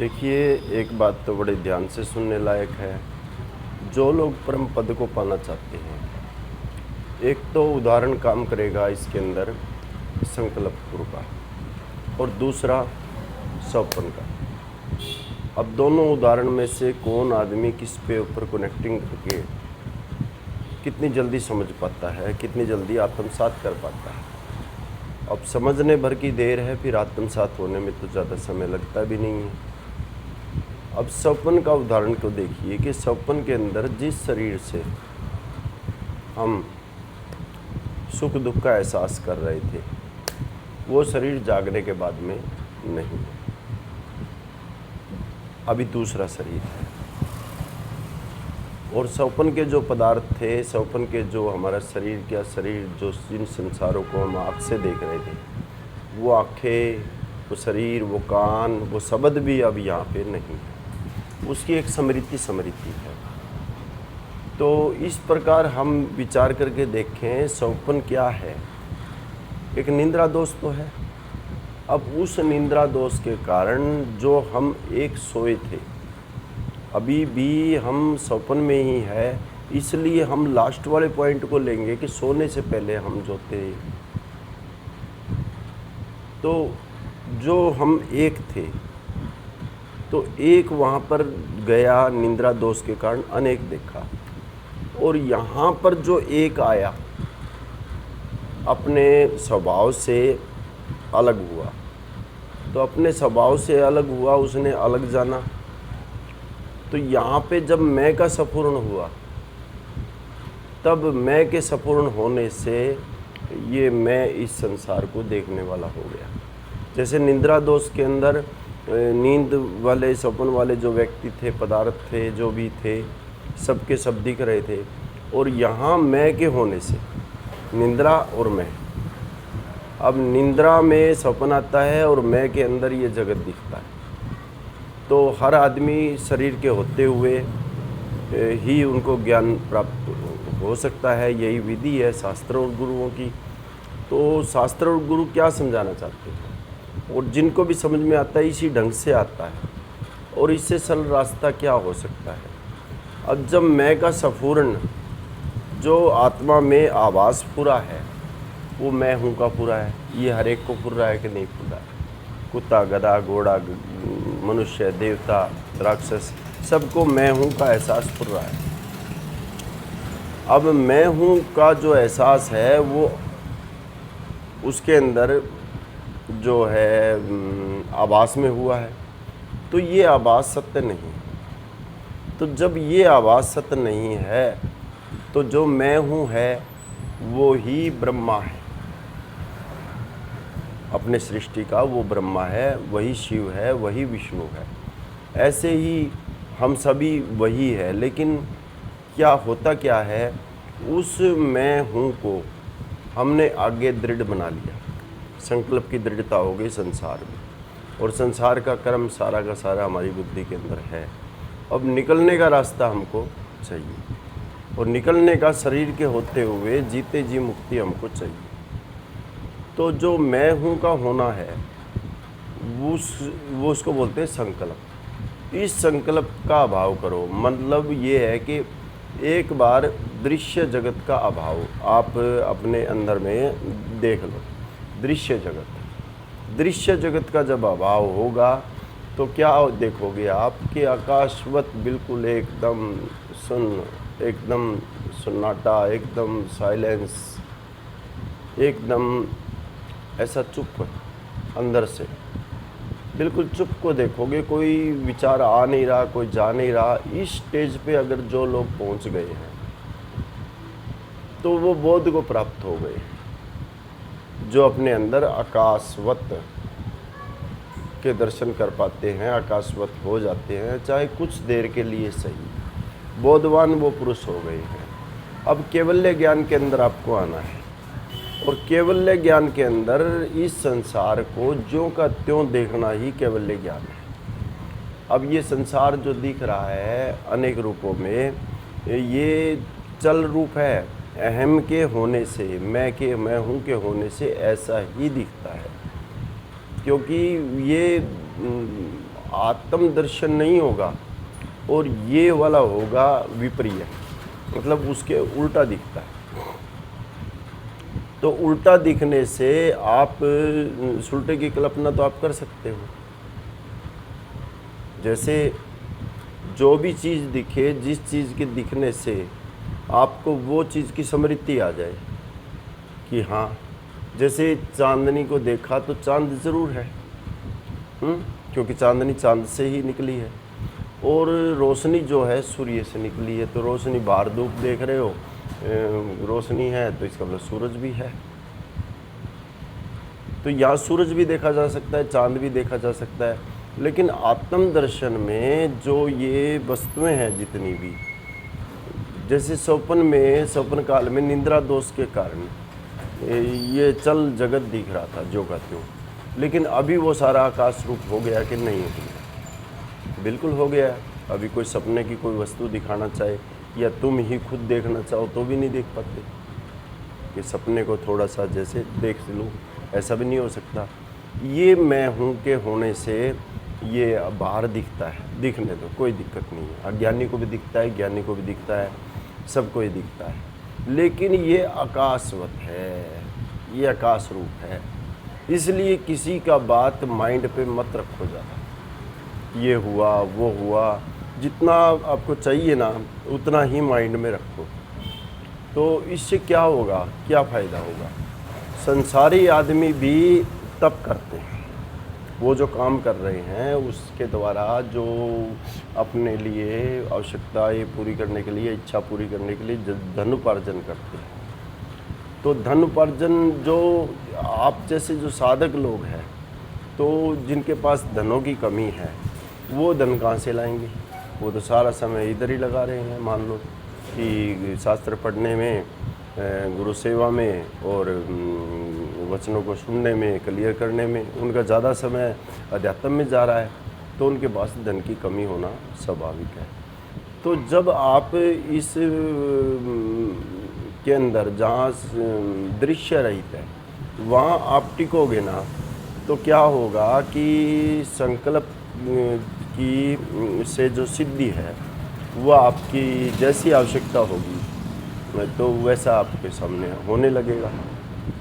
देखिए, एक बात तो बड़े ध्यान से सुनने लायक है। जो लोग परम पद को पाना चाहते हैं, एक तो उदाहरण काम करेगा इसके अंदर संकल्प गुरु का, और दूसरा सौपन का। अब दोनों उदाहरण में से कौन आदमी किस पे ऊपर कनेक्टिंग करके कितनी जल्दी समझ पाता है, कितनी जल्दी आत्मसात कर पाता है। अब समझने भर की देर है, फिर आत्मसात होने में तो ज़्यादा समय लगता भी नहीं है। अब सौपन का उदाहरण को देखिए कि सौपन के अंदर जिस शरीर से हम सुख दुख का एहसास कर रहे थे, वो शरीर जागने के बाद में नहीं है, अभी दूसरा शरीर है। और सौपन के जो पदार्थ थे, सौपन के जो हमारा शरीर क्या शरीर जो जिन संसारों को हम आँख से देख रहे थे, वो आँखें, वो शरीर, वो कान, वो शब्द भी अब यहाँ पे नहीं है। उसकी एक स्मृति है। तो इस प्रकार हम विचार करके देखें, सौपन क्या है? एक निंद्रा दोष तो है। अब उस निंद्रा दोष के कारण जो हम एक सोए थे, अभी भी हम सौपन में ही है, इसलिए हम लास्ट वाले पॉइंट को लेंगे कि सोने से पहले हम जो थे, तो जो हम एक थे, तो एक वहाँ पर गया, निंद्रा दोष के कारण अनेक देखा, और यहाँ पर जो एक आया अपने स्वभाव से अलग हुआ, तो अपने स्वभाव से अलग हुआ, उसने अलग जाना। तो यहाँ पे जब मैं का सपूर्ण हुआ, तब मैं के सपूर्ण होने से ये मैं इस संसार को देखने वाला हो गया। जैसे निंद्रा दोष के अंदर नींद वाले, सपन वाले जो व्यक्ति थे, पदार्थ थे, जो भी थे, सबके सब दिख रहे थे, और यहाँ मैं के होने से निंद्रा और मैं, अब निंद्रा में सपन आता है और मैं के अंदर ये जगत दिखता है। तो हर आदमी शरीर के होते हुए ही उनको ज्ञान प्राप्त हो सकता है, यही विधि है शास्त्र और गुरुओं की। तो शास्त्र और गुरु क्या समझाना चाहते हैं, और जिनको भी समझ में आता है इसी ढंग से आता है, और इससे सरल रास्ता क्या हो सकता है। अब जब मैं का सपूर्ण जो आत्मा में आभास पूरा है, वो मैं हूँ का पूरा है। ये हर एक को पूर रहा है कि नहीं पूरा है? कुत्ता, गधा, घोड़ा, मनुष्य, देवता, राक्षस, सबको मैं हूँ का एहसास पूर रहा है। अब मैं हूँ का जो एहसास है, वो उसके अंदर जो है आभास में हुआ है। तो ये आभास सत्य नहीं। तो जब ये आभास सत्य नहीं है, तो जो मैं हूँ है वो ही ब्रह्मा है, अपने सृष्टि का वो ब्रह्मा है, वही शिव है, वही विष्णु है। ऐसे ही हम सभी वही है। लेकिन क्या होता क्या है, उस मैं हूँ को हमने आगे दृढ़ बना लिया। संकल्प की दृढ़ता हो गई संसार में, और संसार का कर्म सारा का सारा हमारी बुद्धि के अंदर है। अब निकलने का रास्ता हमको चाहिए, और निकलने का शरीर के होते हुए जीते जी मुक्ति हमको चाहिए। तो जो मैं हूँ का होना है, वो उसको बोलते हैं संकल्प। इस संकल्प का अभाव करो, मतलब ये है कि एक बार दृश्य जगत का अभाव आप अपने अंदर में देख लो। दृश्य जगत का जब अभाव होगा, तो क्या देखोगे आप कि आकाशवत बिल्कुल एकदम एकदम सन्नाटा, एकदम साइलेंस, एकदम ऐसा चुप, अंदर से बिल्कुल चुप को देखोगे। कोई विचार आ नहीं रहा, कोई जा नहीं रहा। इस स्टेज पे अगर जो लोग पहुंच गए हैं, तो वो बोध को प्राप्त हो गए, जो अपने अंदर आकाशवत के दर्शन कर पाते हैं, आकाशवत हो जाते हैं, चाहे कुछ देर के लिए सही। बोधवान वो पुरुष हो गए हैं। अब केवल्य ज्ञान के अंदर आपको आना है, और केवल्य ज्ञान के अंदर इस संसार को ज्यों का त्यों देखना ही केवल्य ज्ञान है। अब ये संसार जो दिख रहा है अनेक रूपों में, ये चल रूप है। अहम के होने से, मैं हूँ के होने से ऐसा ही दिखता है, क्योंकि ये आत्म दर्शन नहीं होगा और ये वाला होगा विपरीय, मतलब उसके उल्टा दिखता है। तो उल्टा दिखने से आप सुलटे की कल्पना तो आप कर सकते हो। जैसे जो भी चीज़ दिखे, जिस चीज़ के दिखने से आपको वो चीज़ की स्मृति आ जाए कि हाँ, जैसे चांदनी को देखा तो चांद ज़रूर है, क्योंकि चांदनी चांद से ही निकली है, और रोशनी जो है सूर्य से निकली है। तो रोशनी, बाहर धूप देख रहे हो, रोशनी है तो इसका मतलब सूरज भी है। तो यहाँ सूरज भी देखा जा सकता है, चांद भी देखा जा सकता है। लेकिन आत्म दर्शन में जो ये वस्तुएं हैं जितनी भी, जैसे स्वप्न काल में निंद्रा दोष के कारण ये चल जगत दिख रहा था जो का त्यों, लेकिन अभी वो सारा आकाश रूप हो गया कि नहीं हो गया? बिल्कुल हो गया। अभी कोई सपने की कोई वस्तु दिखाना चाहे या तुम ही खुद देखना चाहो तो भी नहीं देख पाते कि सपने को थोड़ा सा जैसे देख लूँ, ऐसा भी नहीं हो सकता। ये मैं हूँ के होने से ये बाहर दिखता है, दिखने दो, कोई दिक्कत नहीं है। अज्ञानी को भी दिखता है, ज्ञानी को भी दिखता है, सबको ही दिखता है। लेकिन ये आकाशवत है, ये आकाश रूप है। इसलिए किसी का बात माइंड पे मत रखो ज़्यादा, ये हुआ वो हुआ, जितना आपको चाहिए ना उतना ही माइंड में रखो। तो इससे क्या होगा, क्या फ़ायदा होगा? संसारी आदमी भी तप करते हैं, वो जो काम कर रहे हैं उसके द्वारा जो अपने लिए आवश्यकताएं पूरी करने के लिए, इच्छा पूरी करने के लिए धन उपार्जन करते हैं। तो धन उपार्जन जो आप जैसे जो साधक लोग हैं, तो जिनके पास धनों की कमी है, वो धन कहाँ से लाएंगे? वो तो सारा समय इधर ही लगा रहे हैं। मान लो कि शास्त्र पढ़ने में, गुरु सेवा में और वचनों को सुनने में, क्लियर करने में उनका ज़्यादा समय अध्यात्म में जा रहा है, तो उनके पास धन की कमी होना स्वाभाविक है। तो जब आप इस के अंदर जहाँ दृश्य रहित है वहाँ आप टिकोगे ना, तो क्या होगा कि संकल्प की से जो सिद्धि है वह आपकी जैसी आवश्यकता होगी तो वैसा आपके सामने होने लगेगा,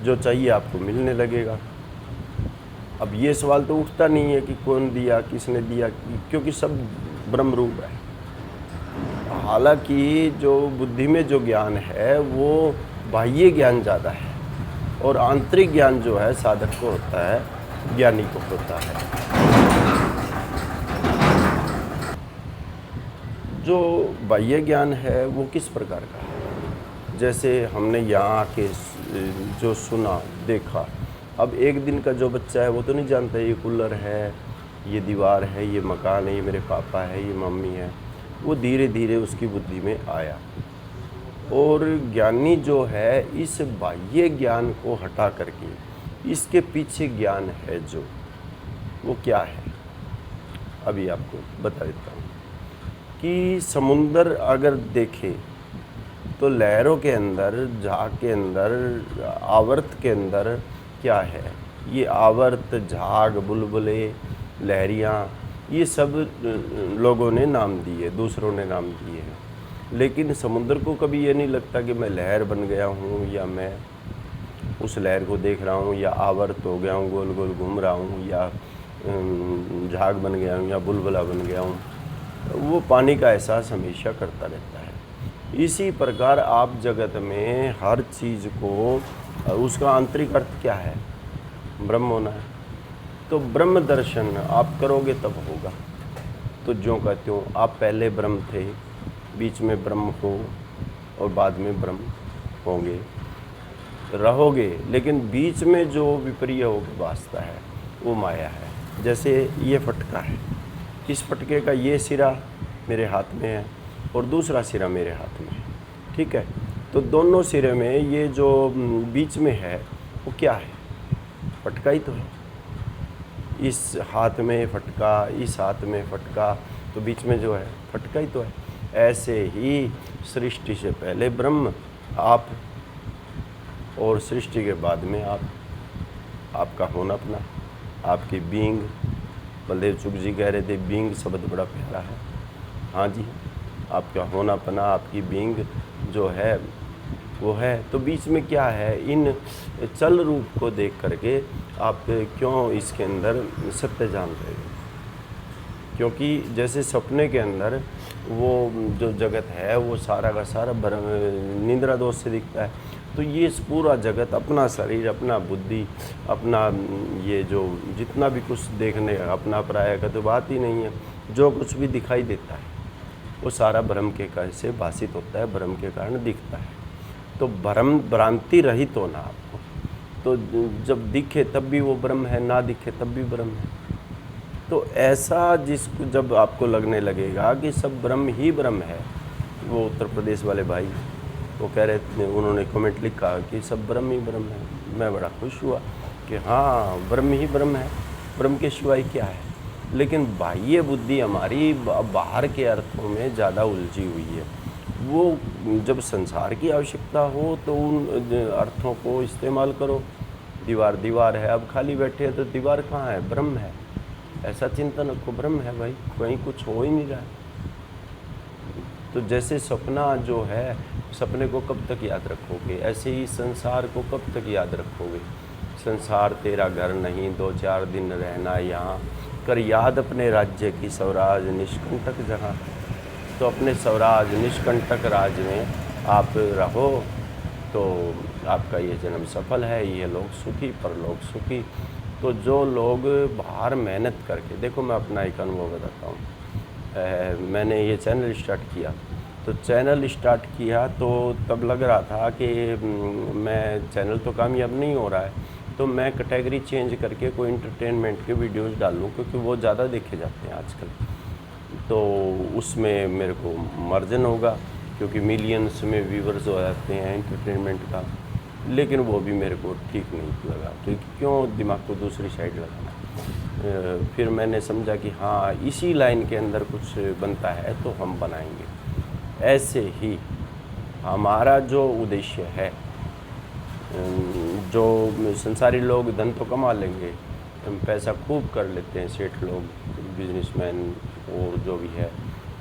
जो चाहिए आपको मिलने लगेगा। अब ये सवाल तो उठता नहीं है कि कौन दिया, किसने दिया, क्योंकि सब ब्रह्म रूप है। हालांकि जो बुद्धि में जो ज्ञान है वो बाह्य ज्ञान ज़्यादा है, और आंतरिक ज्ञान जो है साधक को होता है, ज्ञानी को होता है। जो बाह्य ज्ञान है वो किस प्रकार का है? जैसे हमने यहाँ आके जो सुना, देखा। अब एक दिन का जो बच्चा है वो तो नहीं जानता ये कूलर है, ये दीवार है, ये मकान है, ये मेरे पापा है, ये मम्मी है। वो धीरे धीरे उसकी बुद्धि में आया। और ज्ञानी जो है इस बाह्य ज्ञान को हटा करके इसके पीछे ज्ञान है जो, वो क्या है? अभी आपको बता देता हूँ कि समुंदर अगर देखे तो लहरों के अंदर, झाग के अंदर, आवर्त के अंदर क्या है? ये आवर्त, झाग, बुलबुले, लहरियाँ, ये सब लोगों ने नाम दिए, दूसरों ने नाम दिए हैं। लेकिन समुद्र को कभी ये नहीं लगता कि मैं लहर बन गया हूँ, या मैं उस लहर को देख रहा हूँ, या आवर्त हो गया हूँ, गोल गोल घूम रहा हूँ, या झाग बन गया हूँ, या बुलबुला बन गया हूँ। वो पानी का एहसास हमेशा करता रहता है। इसी प्रकार आप जगत में हर चीज़ को, उसका आंतरिक अर्थ क्या है? ब्रह्म होना है। तो ब्रह्म दर्शन आप करोगे तब होगा। तो ज्यों का त्यों आप पहले ब्रह्म थे, बीच में ब्रह्म हो और बाद में ब्रह्म होंगे, रहोगे। लेकिन बीच में जो विपर्य होकर वास्ता है वो माया है। जैसे ये फटका है, इस फटके का ये सिरा मेरे हाथ में है और दूसरा सिरा मेरे हाथ में है, ठीक है? तो दोनों सिरे में ये जो बीच में है वो क्या है? फटका ही तो है। इस हाथ में फटका, इस हाथ में फटका, तो बीच में जो है फटका ही तो है। ऐसे ही सृष्टि से पहले ब्रह्म आप, और सृष्टि के बाद में आप, आपका होना अपना, आपकी बीइंग, बलदेव चुग जी कह रहे थे बीइंग शब्द बड़ा प्यारा है। हाँ जी, आपका होनापना, आपकी बीइंग जो है वो है। तो बीच में क्या है, इन चल रूप को देख करके आप क्यों इसके अंदर सत्य जान रहे हो? क्योंकि जैसे सपने के अंदर वो जो जगत है वो सारा का सारा निद्रा दोष से दिखता है, तो ये पूरा जगत, अपना शरीर, अपना बुद्धि, अपना ये जो जितना भी कुछ देखने का अपना पराया का तो बात ही नहीं है। जो कुछ भी दिखाई देता है वो सारा भ्रम के कारण से भाषित होता है, भ्रम के कारण दिखता है। तो भ्रम भ्रांति रहित होना आपको, तो जब दिखे तब भी वो ब्रह्म है, ना दिखे तब भी ब्रह्म है। तो ऐसा जिसको जब आपको लगने लगेगा कि सब ब्रह्म ही ब्रह्म है, वो उत्तर प्रदेश वाले भाई वो कह रहे थे, उन्होंने कमेंट लिखा कि सब ब्रह्म ही ब्रह्म है। मैं बड़ा खुश हुआ कि हाँ, ब्रह्म ही ब्रह्म है, ब्रह्म के सिवाय क्या है। लेकिन बाह्य बुद्धि हमारी बाहर के अर्थों में ज़्यादा उलझी हुई है। वो जब संसार की आवश्यकता हो तो उन अर्थों को इस्तेमाल करो। दीवार दीवार है, अब खाली बैठे हैं तो दीवार कहाँ है, ब्रह्म है, ऐसा चिंतन रखो, ब्रह्म है भाई, कहीं कुछ हो ही नहीं रहा है। तो जैसे सपना जो है, सपने को कब तक याद रखोगे, ऐसे ही संसार को कब तक याद रखोगे। संसार तेरा घर नहीं, 2-4 दिन रहना यहाँ, कर याद अपने राज्य की स्वराज निष्कंटक जहाँ। तो अपने स्वराज निष्कंटक राज में आप रहो तो आपका ये जन्म सफल है, ये लोग सुखी परलोक सुखी। तो जो लोग बाहर मेहनत करके, देखो मैं अपना एक अनुभव बताता हूँ। मैंने ये चैनल स्टार्ट किया, तो चैनल स्टार्ट किया तो तब लग रहा था कि मैं चैनल तो कामयाब नहीं हो रहा है, तो मैं कैटेगरी चेंज करके कोई इंटरटेनमेंट के वीडियोस डालूँ, क्योंकि वो ज़्यादा देखे जाते हैं आजकल। तो उसमें मेरे को मार्जिन होगा, क्योंकि मिलियंस में व्यूवर्स हो जाते हैं एंटरटेनमेंट का। लेकिन वो भी मेरे को ठीक नहीं लगा, क्योंकि क्यों दिमाग को दूसरी साइड लगाना। फिर मैंने समझा कि हाँ, इसी लाइन के अंदर कुछ बनता है तो हम बनाएंगे। ऐसे ही हमारा जो उद्देश्य है, जो संसारी लोग धन तो कमा लेंगे, पैसा खूब कर लेते हैं, सेठ लोग, बिजनेसमैन और जो भी है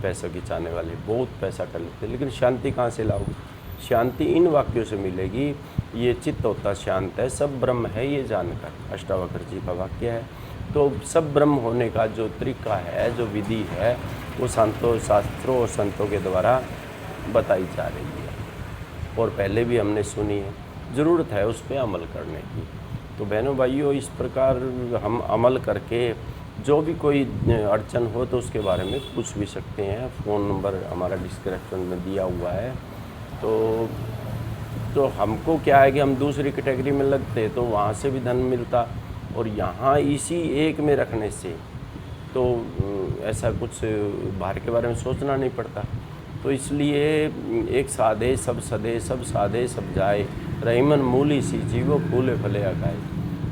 पैसा खिंचाने वाले बहुत पैसा कर लेते हैं, लेकिन शांति कहाँ से लाओगे? शांति इन वाक्यों से मिलेगी, ये चित्त होता शांत है, सब ब्रह्म है ये जानकर। अष्टावक्र जी का वाक्य है। तो सब ब्रह्म होने का जो तरीका है, जो विधि है, वो संतों, शास्त्रों और संतों के द्वारा बताई जा रही है, और पहले भी हमने सुनी है। ज़रूरत है उस पर अमल करने की। तो बहनों भाइयों, इस प्रकार हम अमल करके जो भी कोई अड़चन हो तो उसके बारे में पूछ भी सकते हैं। फ़ोन नंबर हमारा डिस्क्रिप्शन में दिया हुआ है। तो हमको क्या है कि हम दूसरी कैटेगरी में लगते तो वहाँ से भी धन मिलता, और यहाँ इसी एक में रखने से तो ऐसा कुछ बाहर के बारे में सोचना नहीं पड़ता। तो इसलिए एक साधे सब सदे, सब साधे सब जाए, रहीमन मूली सी जीवो फूले फले अगाए।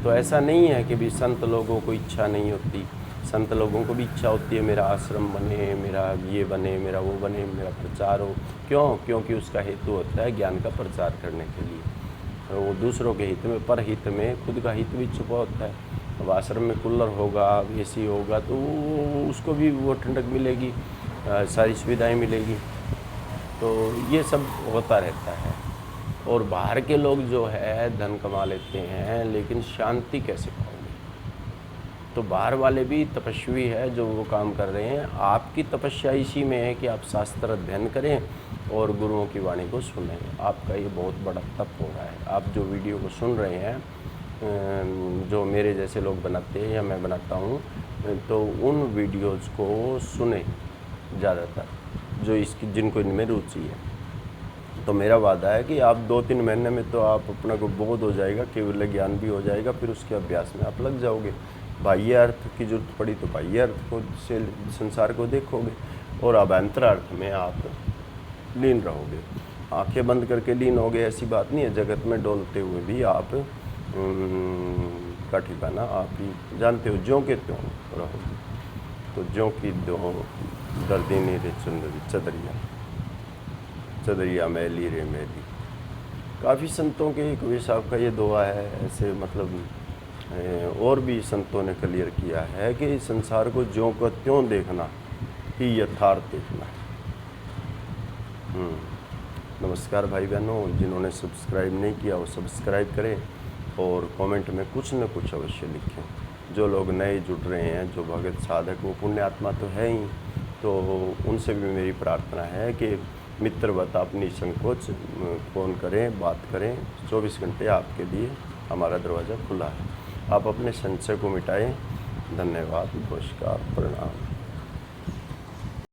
तो ऐसा नहीं है कि भी संत लोगों को इच्छा नहीं होती, संत लोगों को भी इच्छा होती है मेरा आश्रम बने, मेरा ये बने, मेरा वो बने, मेरा प्रचार हो। क्यों? क्योंकि उसका हेतु होता है ज्ञान का प्रचार करने के लिए। वो दूसरों के हित में, पर हित में खुद का हित भी छुपा होता है। अब आश्रम में कूलर होगा, AC होगा, तो उसको भी वो ठंडक मिलेगी, सारी सुविधाएँ मिलेगी। तो ये सब होता रहता है। और बाहर के लोग जो है धन कमा लेते हैं, लेकिन शांति कैसे पाओगे? तो बाहर वाले भी तपस्वी है जो वो काम कर रहे हैं। आपकी तपस्या इसी में है कि आप शास्त्र अध्ययन करें और गुरुओं की वाणी को सुनें। आपका ये बहुत बड़ा तप हो रहा है। आप जो वीडियो को सुन रहे हैं, जो मेरे जैसे लोग बनाते हैं या मैं बनाता हूँ, तो उन वीडियोज़ को सुने ज़्यादातर, जो इसकी जिनको इनमें रुचि है। तो मेरा वादा है कि आप 2-3 महीने में तो आप अपना को बोध हो जाएगा, केवल ज्ञान भी हो जाएगा, फिर उसके अभ्यास में आप लग जाओगे। बाह्य अर्थ की जरूरत पड़ी तो बाह्य अर्थ को से संसार को देखोगे, और अभ्यंतर अर्थ में आप लीन रहोगे। आंखें बंद करके लीन होगे ऐसी बात नहीं है, जगत में डोलते हुए भी आप का ठिकाना आप ही जानते हो, ज्यों के त्यों रहोगे। तो ज्यों की दो दर्दिनी रे चदरिया, चदरिया मैली रे मैली। काफ़ी संतों के कबीर साहब का ये दुआ है, ऐसे मतलब और भी संतों ने क्लियर किया है कि इस संसार को ज्यों को त्यों देखना ही यथार्थ देखना है। नमस्कार भाई बहनों, जिन्होंने सब्सक्राइब नहीं किया वो सब्सक्राइब करें और कमेंट में कुछ न कुछ अवश्य लिखें। जो लोग नए जुड़ रहे हैं, जो भगत साधक, वो पुण्य आत्मा तो है ही, तो उनसे भी मेरी प्रार्थना है कि मित्रवत अपनी संकोच फ़ोन करें, बात करें। 24 घंटे आपके लिए हमारा दरवाज़ा खुला है। आप अपने संशय को मिटाएं। धन्यवाद, नमस्कार, प्रणाम।